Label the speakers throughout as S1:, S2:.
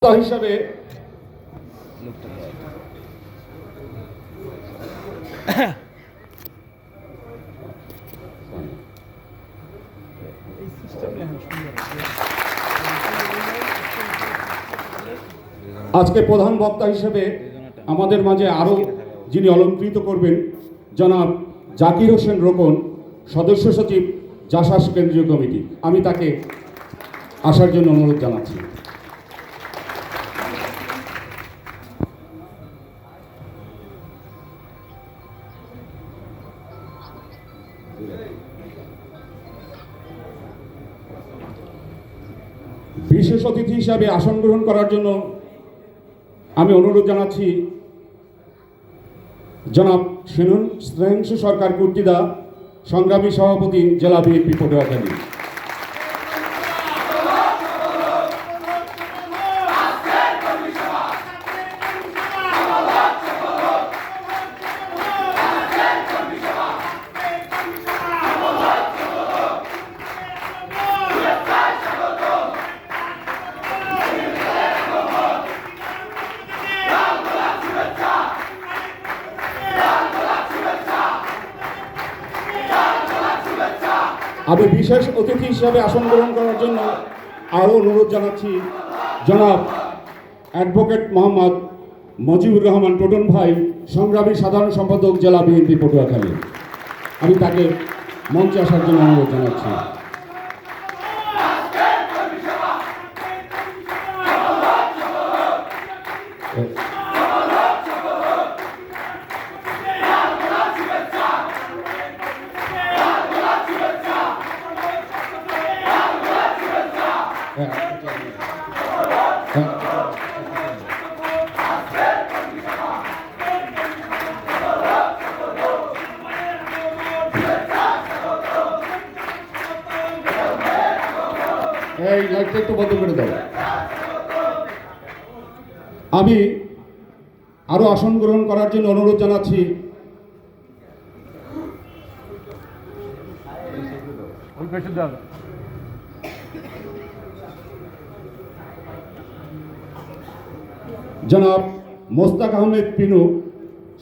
S1: বক্তা হিসাবে আজকে প্রধান বক্তা হিসেবে আমাদের মাঝে আরও যিনি অলঙ্কৃত করবেন জনাব জাকির হোসেন রোকন, সদস্য সচিব জাসাস কেন্দ্রীয় কমিটি। আমি তাকে আসার জন্য অনুরোধ জানাচ্ছি। বিশেষ অতিথি হিসাবে আসন গ্রহণ করার জন্য আমি অনুরোধ জানাচ্ছি জনাব শ্রেয়াংশু সরকার কুর্তিদা, সংগ্রামী সভাপতি জেলা বিএনপি পটুয়াখালী। আমি বিশেষ অতিথি হিসাবে আসন গ্রহণ করার জন্য আরও অনুরোধ জানাচ্ছি জনাব অ্যাডভোকেট মোহাম্মদ মজিবুর রহমান টোটন ভাই, সংগ্রামী সাধারণ সম্পাদক জেলা বিএনপি পটুয়াখালী। আমি তাকে মঞ্চে আসার জন্য অনুরোধ জানাচ্ছি। এই লাইটটা একটু বন্ধ করে দাও। আমি আরো আসন গ্রহণ করার জন্য অনুরোধ জানাচ্ছি জনাব মোস্তাক আহমেদ পিনু,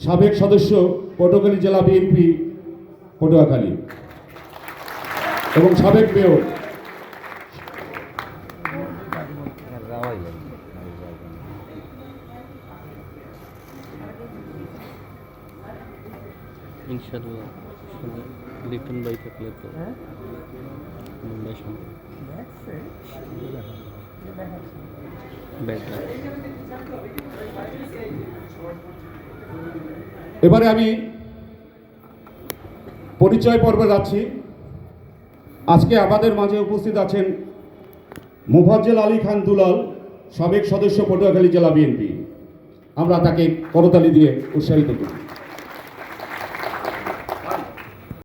S1: সাবেক সদস্য পটুয়াখালী জেলা বিএনপি পটুয়াখালী এবং সাবেক মেয়র।
S2: ইনশাআল্লাহ লিটন ভাই থাকলে তো মুম্বাই সম্ভব।
S1: এবারে আমি পরিচয় পর্বে যাচ্ছি। আজকে আমাদের মাঝে উপস্থিত আছেন মোফাজ্জল আলী খান দুলাল, সাবেক সদস্য পটুয়াখালী জেলা বিএনপি। আমরা তাকে করতালি দিয়ে উৎসাহিত করি।